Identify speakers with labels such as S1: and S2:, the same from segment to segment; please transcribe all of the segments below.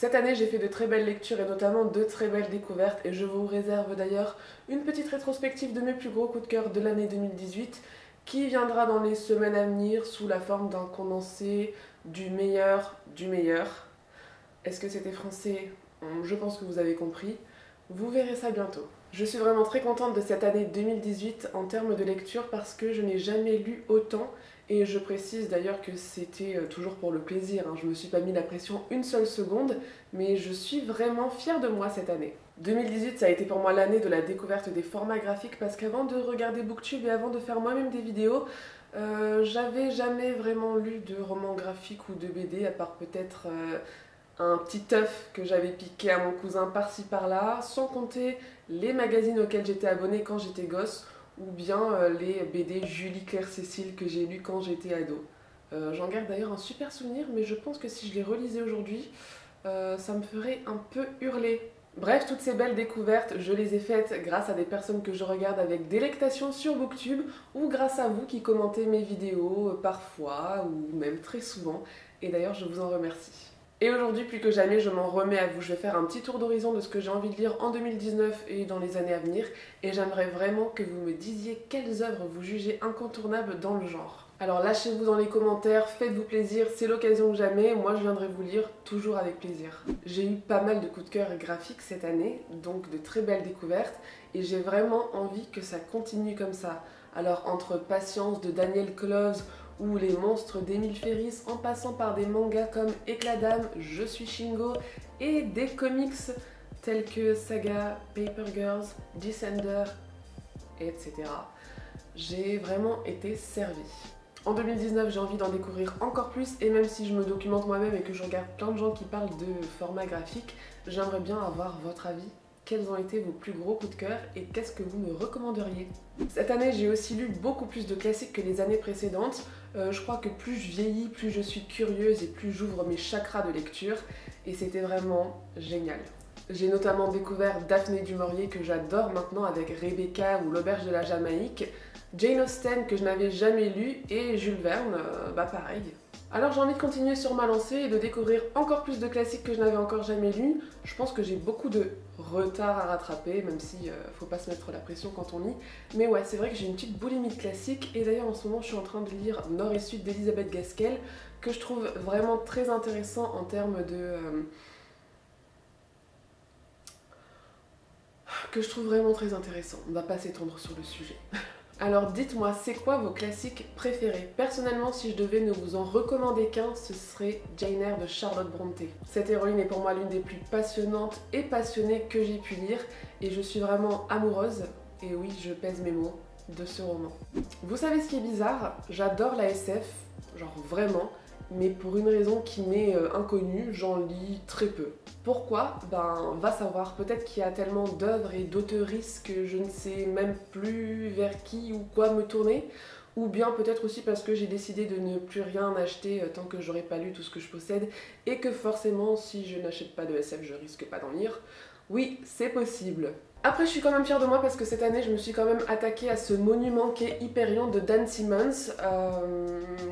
S1: Cette année, j'ai fait de très belles lectures et notamment de très belles découvertes et je vous réserve d'ailleurs une petite rétrospective de mes plus gros coups de cœur de l'année 2018 qui viendra dans les semaines à venir sous la forme d'un condensé du meilleur du meilleur. Est-ce que c'était français? Je pense que vous avez compris. Vous verrez ça bientôt. Je suis vraiment très contente de cette année 2018 en termes de lecture parce que je n'ai jamais lu autant et je précise d'ailleurs que c'était toujours pour le plaisir, hein. Je me suis pas mis la pression une seule seconde, mais je suis vraiment fière de moi cette année. 2018, ça a été pour moi l'année de la découverte des formats graphiques parce qu'avant de regarder Booktube et avant de faire moi-même des vidéos, j'avais jamais vraiment lu de romans graphiques ou de BD à part peut-être un petit œuf que j'avais piqué à mon cousin par-ci par-là, sans compter les magazines auxquels j'étais abonnée quand j'étais gosse, ou bien les BD Julie Claire Cécile que j'ai lu quand j'étais ado. J'en garde d'ailleurs un super souvenir, mais je pense que si je les relisais aujourd'hui, ça me ferait un peu hurler. Bref, toutes ces belles découvertes, je les ai faites grâce à des personnes que je regarde avec délectation sur Booktube, ou grâce à vous qui commentez mes vidéos parfois, ou même très souvent, et d'ailleurs je vous en remercie. Et aujourd'hui, plus que jamais, je m'en remets à vous. Je vais faire un petit tour d'horizon de ce que j'ai envie de lire en 2019 et dans les années à venir. Et j'aimerais vraiment que vous me disiez quelles œuvres vous jugez incontournables dans le genre. Alors lâchez-vous dans les commentaires, faites-vous plaisir, c'est l'occasion que jamais. Moi, je viendrai vous lire toujours avec plaisir. J'ai eu pas mal de coups de cœur graphiques cette année, donc de très belles découvertes. Et j'ai vraiment envie que ça continue comme ça. Alors entre Patience de Daniel Clowes ou Les monstres d'Emile Ferris, en passant par des mangas comme Éclat d'âme, Je suis Shingo, et des comics tels que Saga, Paper Girls, Descender, etc. J'ai vraiment été servie. En 2019, j'ai envie d'en découvrir encore plus, et même si je me documente moi-même et que je regarde plein de gens qui parlent de format graphique, j'aimerais bien avoir votre avis. Quels ont été vos plus gros coups de cœur et qu'est-ce que vous me recommanderiez? Cette année, j'ai aussi lu beaucoup plus de classiques que les années précédentes. Je crois que plus je vieillis, plus je suis curieuse et plus j'ouvre mes chakras de lecture. Et c'était vraiment génial. J'ai notamment découvert Daphné du Maurier que j'adore maintenant avec Rebecca ou L'Auberge de la Jamaïque, Jane Austen que je n'avais jamais lu et Jules Verne, pareil. Alors j'ai envie de continuer sur ma lancée et de découvrir encore plus de classiques que je n'avais encore jamais lus. Je pense que j'ai beaucoup de retard à rattraper, même si faut pas se mettre la pression quand on lit. Mais ouais, c'est vrai que j'ai une petite boulimie de classiques et d'ailleurs en ce moment je suis en train de lire Nord et Sud d'Elisabeth Gaskell que je trouve vraiment très intéressant en termes de... que je trouve vraiment très intéressant. On va pas s'étendre sur le sujet. Alors dites-moi, c'est quoi vos classiques préférés? Personnellement, si je devais ne vous en recommander qu'un, ce serait Jane Eyre de Charlotte Brontë. Cette héroïne est pour moi l'une des plus passionnantes et passionnées que j'ai pu lire et je suis vraiment amoureuse, et oui, je pèse mes mots, de ce roman. Vous savez ce qui est bizarre? J'adore la SF, genre vraiment, mais pour une raison qui m'est inconnue, j'en lis très peu. Pourquoi? Ben, va savoir, peut-être qu'il y a tellement d'œuvres et d'auteuristes que je ne sais même plus vers qui ou quoi me tourner, ou bien peut-être aussi parce que j'ai décidé de ne plus rien acheter tant que j'aurai pas lu tout ce que je possède, et que forcément, si je n'achète pas de SF, je risque pas d'en lire. Oui, c'est possible. Après, je suis quand même fière de moi parce que cette année, je me suis quand même attaquée à ce monument qu'est Hyperion de Dan Simmons.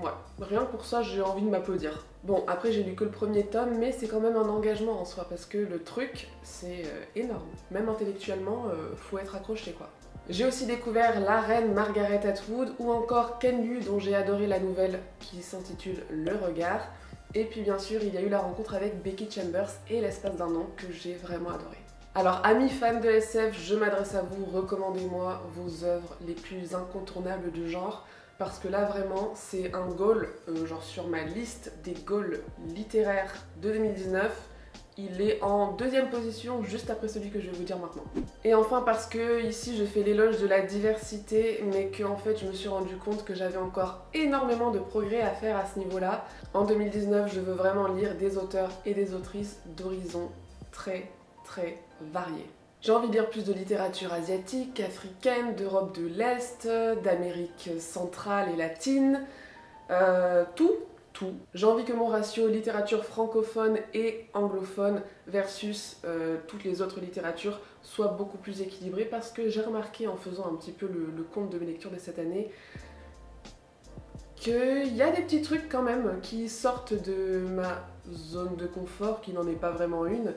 S1: Ouais, rien que pour ça, j'ai envie de m'applaudir. Bon, après, j'ai lu que le premier tome, mais c'est quand même un engagement en soi parce que le truc, c'est énorme. Même intellectuellement, faut être accroché, quoi. J'ai aussi découvert La Reine Margaret Atwood ou encore Ken Liu, dont j'ai adoré la nouvelle qui s'intitule Le Regard. Et puis bien sûr, il y a eu la rencontre avec Becky Chambers et L'espace d'un an que j'ai vraiment adoré. Alors amis fans de SF, je m'adresse à vous, recommandez-moi vos œuvres les plus incontournables du genre parce que là vraiment c'est un goal, genre sur ma liste des goals littéraires de 2019, il est en deuxième position juste après celui que je vais vous dire maintenant. Et enfin parce que ici je fais l'éloge de la diversité mais que en fait je me suis rendu compte que j'avais encore énormément de progrès à faire à ce niveau-là. En 2019 je veux vraiment lire des auteurs et des autrices d'horizons très variés. J'ai envie de lire plus de littérature asiatique, africaine, d'Europe de l'Est, d'Amérique centrale et latine, tout. J'ai envie que mon ratio littérature francophone et anglophone versus toutes les autres littératures soit beaucoup plus équilibré parce que j'ai remarqué en faisant un petit peu le compte de mes lectures de cette année qu'il y a des petits trucs quand même qui sortent de ma zone de confort qui n'en est pas vraiment une,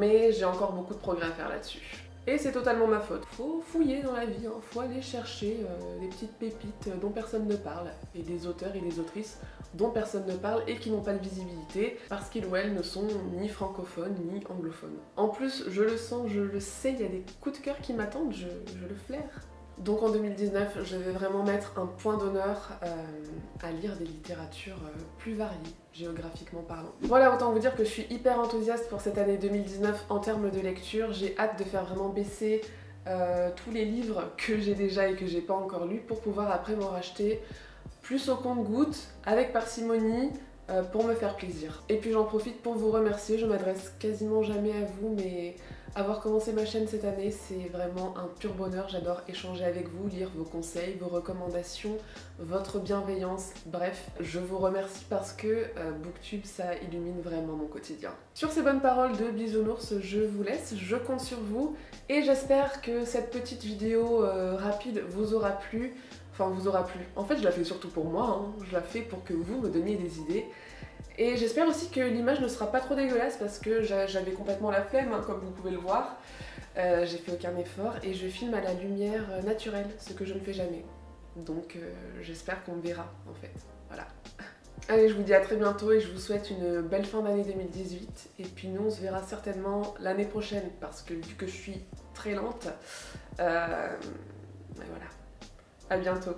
S1: mais j'ai encore beaucoup de progrès à faire là-dessus. Et c'est totalement ma faute. Faut fouiller dans la vie, hein. Faut aller chercher des petites pépites dont personne ne parle, et des auteurs et des autrices dont personne ne parle et qui n'ont pas de visibilité, parce qu'ils ou elles ne sont ni francophones ni anglophones. En plus, je le sens, je le sais, il y a des coups de cœur qui m'attendent, je le flaire. Donc en 2019, je vais vraiment mettre un point d'honneur à lire des littératures plus variées, géographiquement parlant. Voilà, autant vous dire que je suis hyper enthousiaste pour cette année 2019 en termes de lecture. J'ai hâte de faire vraiment baisser tous les livres que j'ai déjà et que j'ai pas encore lus pour pouvoir après m'en racheter plus au compte-gouttes, avec parcimonie, pour me faire plaisir. Et puis j'en profite pour vous remercier, je m'adresse quasiment jamais à vous, mais avoir commencé ma chaîne cette année, c'est vraiment un pur bonheur. J'adore échanger avec vous, lire vos conseils, vos recommandations, votre bienveillance, bref, je vous remercie parce que Booktube, ça illumine vraiment mon quotidien. Sur ces bonnes paroles de Bisounours, je vous laisse, je compte sur vous, et j'espère que cette petite vidéo rapide vous aura plu. Enfin, vous aura plu. En fait, je la fais surtout pour moi, hein. Je la fais pour que vous me donniez des idées. Et j'espère aussi que l'image ne sera pas trop dégueulasse parce que j'avais complètement la flemme, hein, comme vous pouvez le voir. J'ai fait aucun effort et je filme à la lumière naturelle, ce que je ne fais jamais. Donc j'espère qu'on me verra, en fait. Voilà. Allez, je vous dis à très bientôt et je vous souhaite une belle fin d'année 2018. Et puis nous, on se verra certainement l'année prochaine parce que vu que je suis très lente, voilà. À bientôt.